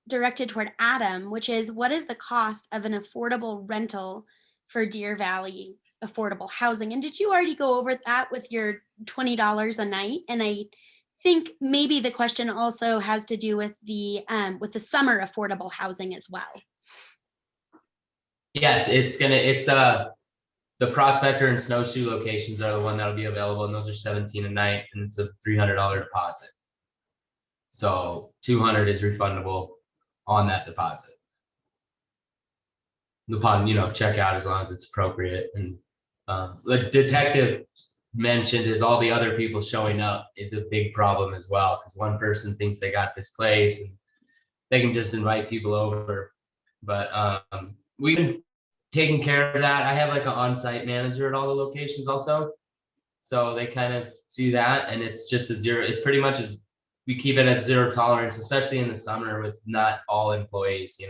directed toward Adam, which is, what is the cost of an affordable rental for Deer Valley affordable housing? And did you already go over that with your $20 a night? And I think maybe the question also has to do with the summer affordable housing as well. Yes, it's the Prospector and Snowshoe locations are the one that'll be available, and those are $17 a night, and it's a $300 deposit. So $200 is refundable on that deposit upon checkout, as long as it's appropriate. And the detective mentioned is all the other people showing up is a big problem as well, because one person thinks they got this place and they can just invite people over. But we've been taking care of that. I have like an on-site manager at all the locations also, so they kind of see that, and it's just it's pretty much as we keep it as zero tolerance, especially in the summer with not all employees.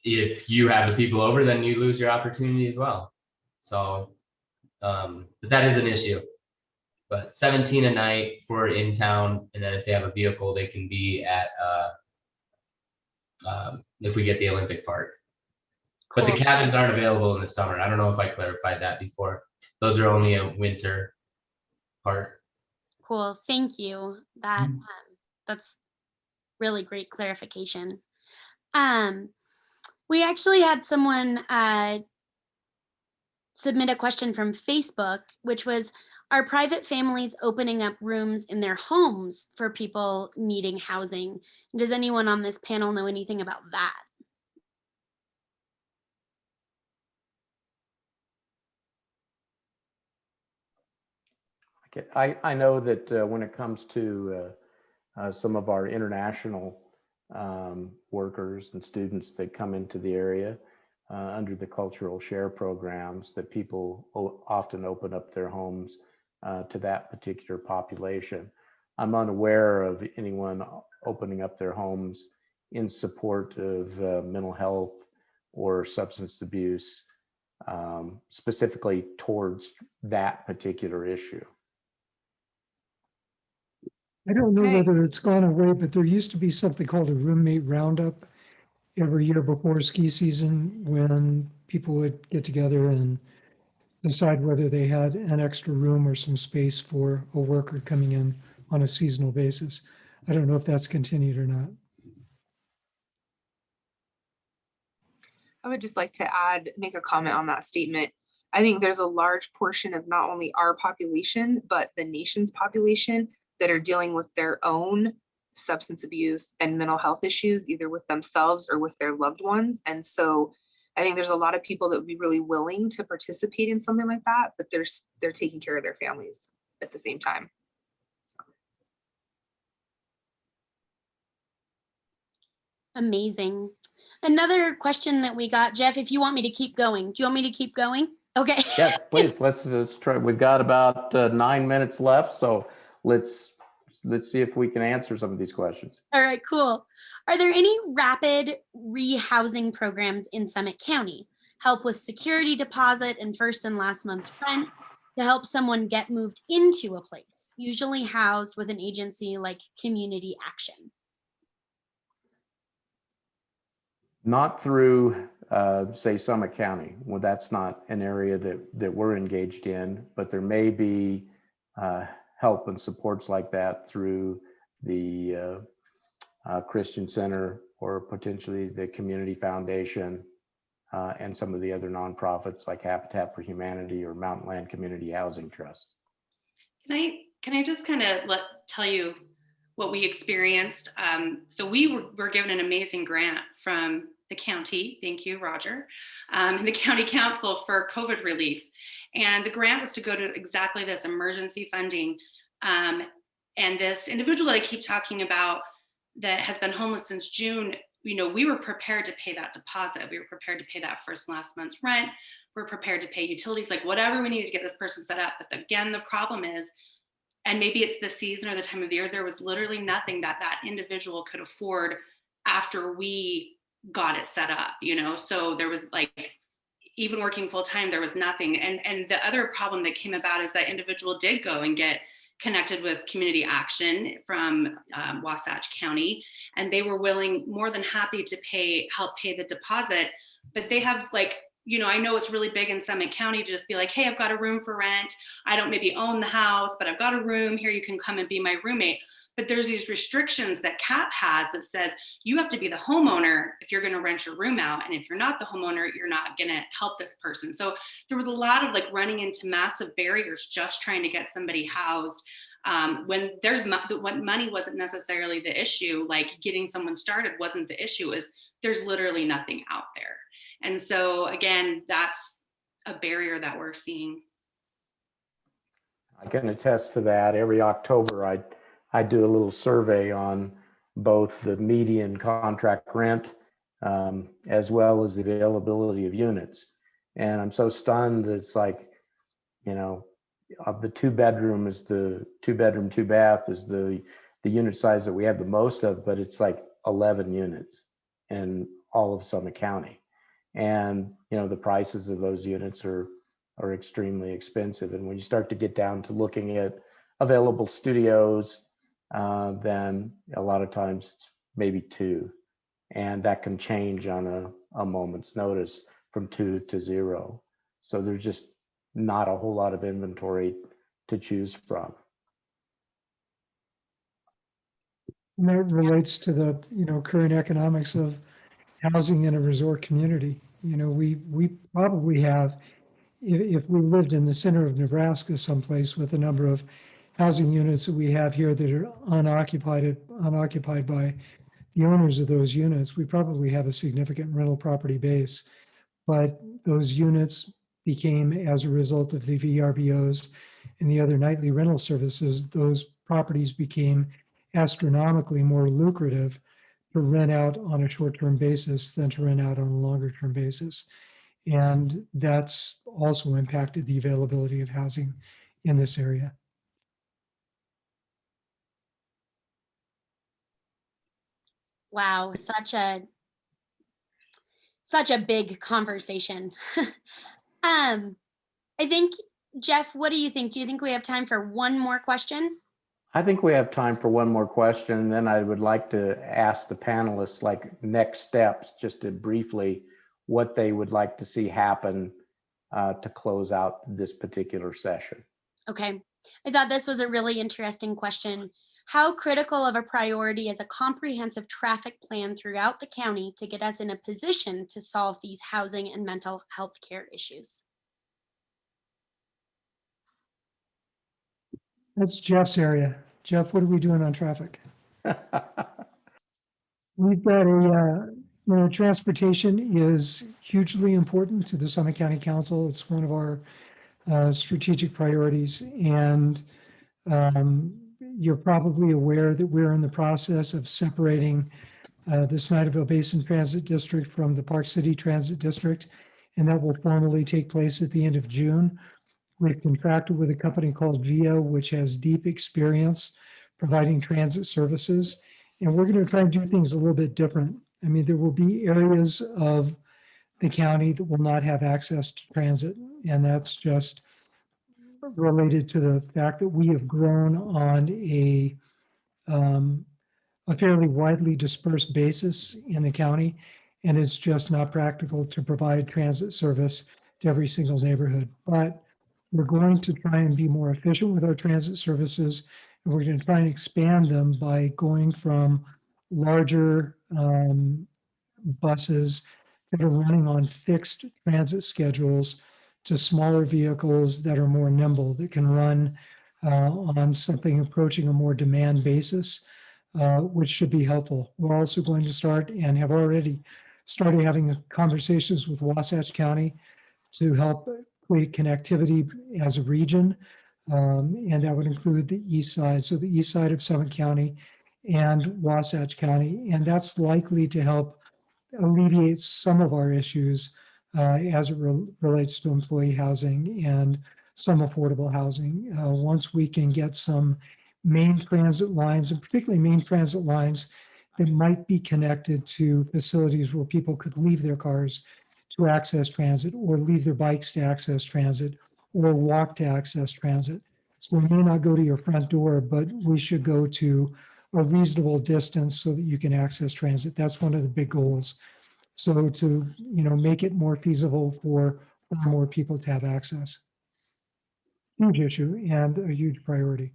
If you have the people over, then you lose your opportunity as well. So, but that is an issue. But $17 a night for in town, and then if they have a vehicle, they can be at if we get the Olympic Park. Cool. But the cabins aren't available in the summer. I don't know if I clarified that before. Those are only a winter part. Cool, thank you. That's really great clarification. We actually had someone submit a question from Facebook, which was, are private families opening up rooms in their homes for people needing housing? Does anyone on this panel know anything about that? I know that when it comes to some of our international workers and students that come into the area under the cultural share programs, that people often open up their homes to that particular population. I'm unaware of anyone opening up their homes in support of mental health or substance abuse, specifically towards that particular issue. I don't know Okay. whether it's gone away, but there used to be something called a roommate roundup every year before ski season, when people would get together and decide whether they had an extra room or some space for a worker coming in on a seasonal basis. I don't know if that's continued or not. I would just like to make a comment on that statement. I think there's a large portion of not only our population, but the nation's population that are dealing with their own substance abuse and mental health issues, either with themselves or with their loved ones. And so I think there's a lot of people that would be really willing to participate in something like that, but they're taking care of their families at the same time. So. Amazing. Another question that we got, Jeff, if you want me to keep going, do you want me to keep going? Okay. Yeah, please, let's try. We've got about 9 minutes left, so let's see if we can answer some of these questions. All right, cool. Are there any rapid rehousing programs in Summit County? Help with security deposit and first and last month's rent to help someone get moved into a place, usually housed with an agency like Community Action? Not through, say, Summit County. Well, that's not an area that we're engaged in, but there may be help and supports like that through the Christian Center or potentially the Community Foundation and some of the other nonprofits like Habitat for Humanity or Mountain Land Community Housing Trust. Can I just kind of tell you what we experienced? So we were given an amazing grant from the county, thank you, Roger, and the county council for COVID relief. And the grant was to go to exactly this, emergency funding. And this individual that I keep talking about that has been homeless since June, we were prepared to pay that deposit. We were prepared to pay that first and last month's rent. We're prepared to pay utilities, like whatever we needed to get this person set up. But again, the problem is, and maybe it's the season or the time of the year, there was literally nothing that individual could afford after we got it set up, so there was like, even working full time, there was nothing. And the other problem that came about is that individual did go and get connected with Community Action from Wasatch County, and they were more than happy to help pay the deposit. But they have I know it's really big in Summit County to just be like, hey, I've got a room for rent. I don't maybe own the house, but I've got a room here. You can come and be my roommate. But there's these restrictions that CAP has that says you have to be the homeowner if you're going to rent your room out. And if you're not the homeowner, you're not going to help this person. So there was a lot of running into massive barriers just trying to get somebody housed. When money wasn't necessarily the issue, like getting someone started wasn't the issue, is there's literally nothing out there. And so again, that's a barrier that we're seeing. I can attest to that. Every October, I do a little survey on both the median contract rent as well as the availability of units. And I'm so stunned that it's like, of the 2-bedroom is the 2-bedroom, 2-bath is the unit size that we have the most of, but it's like 11 units in all of Summit County. And, the prices of those units are extremely expensive. And when you start to get down to looking at available studios, then a lot of times it's maybe 2, and that can change on a moment's notice from 2 to 0. So there's just not a whole lot of inventory to choose from. And that relates to the current economics of housing in a resort community. We probably have, if we lived in the center of Nebraska someplace with the number of housing units that we have here that are unoccupied by the owners of those units, we probably have a significant rental property base. But those units became, as a result of the VRBOs and the other nightly rental services, those properties became astronomically more lucrative to rent out on a short-term basis than to rent out on a longer-term basis. And that's also impacted the availability of housing in this area. Wow, such a big conversation. I think, Jeff, what do you think? Do you think we have time for one more question? I think we have time for one more question, and then I would like to ask the panelists, like, next steps, just to briefly what they would like to see happen to close out this particular session. Okay, I thought this was a really interesting question. How critical of a priority is a comprehensive traffic plan throughout the county to get us in a position to solve these housing and mental health care issues? That's Jeff's area. Jeff, what are we doing on traffic? We've got transportation is hugely important to the Summit County Council. It's one of our strategic priorities. And you're probably aware that we're in the process of separating the Sotelo Basin Transit District from the Park City Transit District, and that will formally take place at the end of June. We've contracted with a company called VIA, which has deep experience providing transit services. And we're going to try and do things a little bit different. I mean, there will be areas of the county that will not have access to transit. And that's just related to the fact that we have grown on a fairly widely dispersed basis in the county. And it's just not practical to provide transit service to every single neighborhood. But we're going to try and be more efficient with our transit services, and we're going to try and expand them by going from larger buses that are running on fixed transit schedules to smaller vehicles that are more nimble, that can run on something approaching a more demand basis, which should be helpful. We're also going to start and have already started having conversations with Wasatch County to help create connectivity as a region, and that would include the east side, so the east side of Summit County and Wasatch County, and that's likely to help alleviate some of our issues as it relates to employee housing and some affordable housing. Once we can get some main transit lines, and particularly main transit lines that might be connected to facilities where people could leave their cars to access transit, or leave their bikes to access transit, or walk to access transit. So we may not go to your front door, but we should go to a reasonable distance so that you can access transit. That's one of the big goals. So to make it more feasible for more people to have access. Huge issue and a huge priority.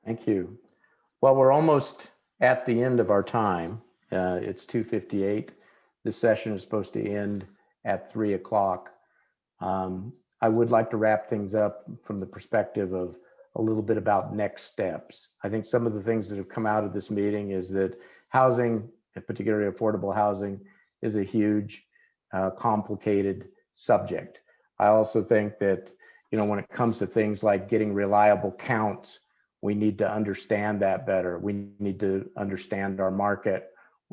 Thank you. Well, we're almost at the end of our time. It's 2:58. This session is supposed to end at 3 o'clock. I would like to wrap things up from the perspective of a little bit about next steps. I think some of the things that have come out of this meeting is that housing, and particularly affordable housing, is a huge, complicated subject. I also think that, when it comes to things like getting reliable counts, we need to understand that better. We need to understand our market.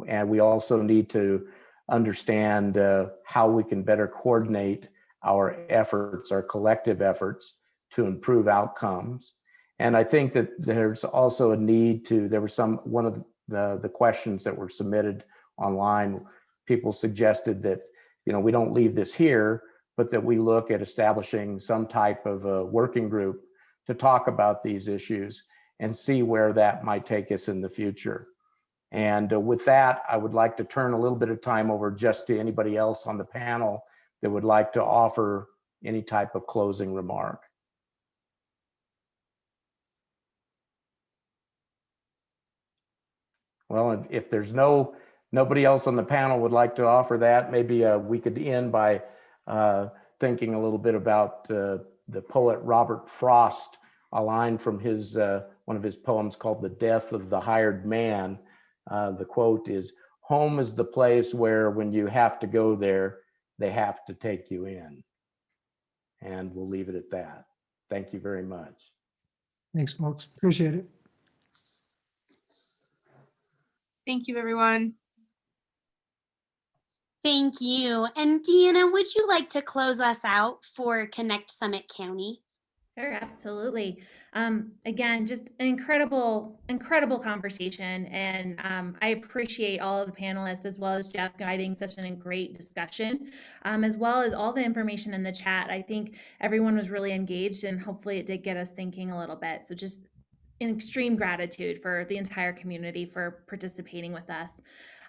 And we also need to understand how we can better coordinate our efforts, our collective efforts to improve outcomes. And I think that there's also a need to, one of the questions that were submitted online, people suggested that, we don't leave this here, but that we look at establishing some type of a working group to talk about these issues and see where that might take us in the future. And with that, I would like to turn a little bit of time over just to anybody else on the panel that would like to offer any type of closing remark. Well, if there's nobody else on the panel would like to offer that, maybe we could end by thinking a little bit about the poet Robert Frost, a line from his one of his poems called "The Death of the Hired Man." The quote is, "Home is the place where when you have to go there, they have to take you in." And we'll leave it at that. Thank you very much. Thanks, folks. Appreciate it. Thank you, everyone. Thank you. And Deanna, would you like to close us out for Connect Summit County? Sure, absolutely. Again, just an incredible conversation. And I appreciate all of the panelists as well as Jeff guiding such a great discussion, as well as all the information in the chat. I think everyone was really engaged and hopefully it did get us thinking a little bit. So just in extreme gratitude for the entire community for participating with us.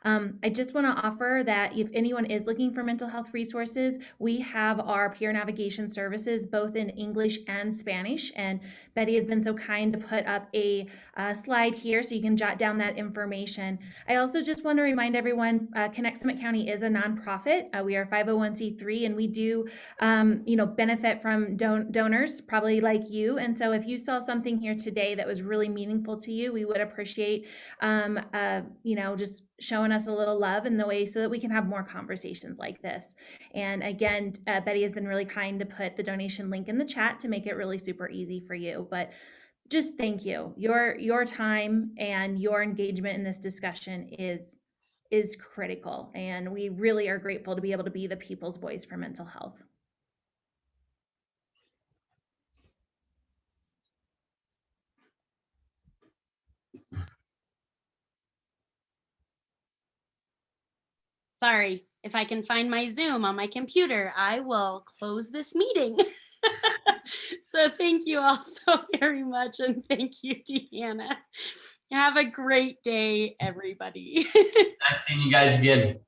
I just want to offer that if anyone is looking for mental health resources, we have our peer navigation services both in English and Spanish. And Betty has been so kind to put up a slide here so you can jot down that information. I also just want to remind everyone, Connect Summit County is a nonprofit. We are 501c3 and we do, benefit from donors, probably like you. And so if you saw something here today that was really meaningful to you, we would appreciate, just showing us a little love in the way so that we can have more conversations like this. And again, Betty has been really kind to put the donation link in the chat to make it really super easy for you. But just thank you. Your time and your engagement in this discussion is critical. And we really are grateful to be able to be the people's voice for mental health. Sorry, if I can find my Zoom on my computer, I will close this meeting. So thank you all so very much. And thank you, Deanna. Have a great day, everybody. Nice seeing you guys again.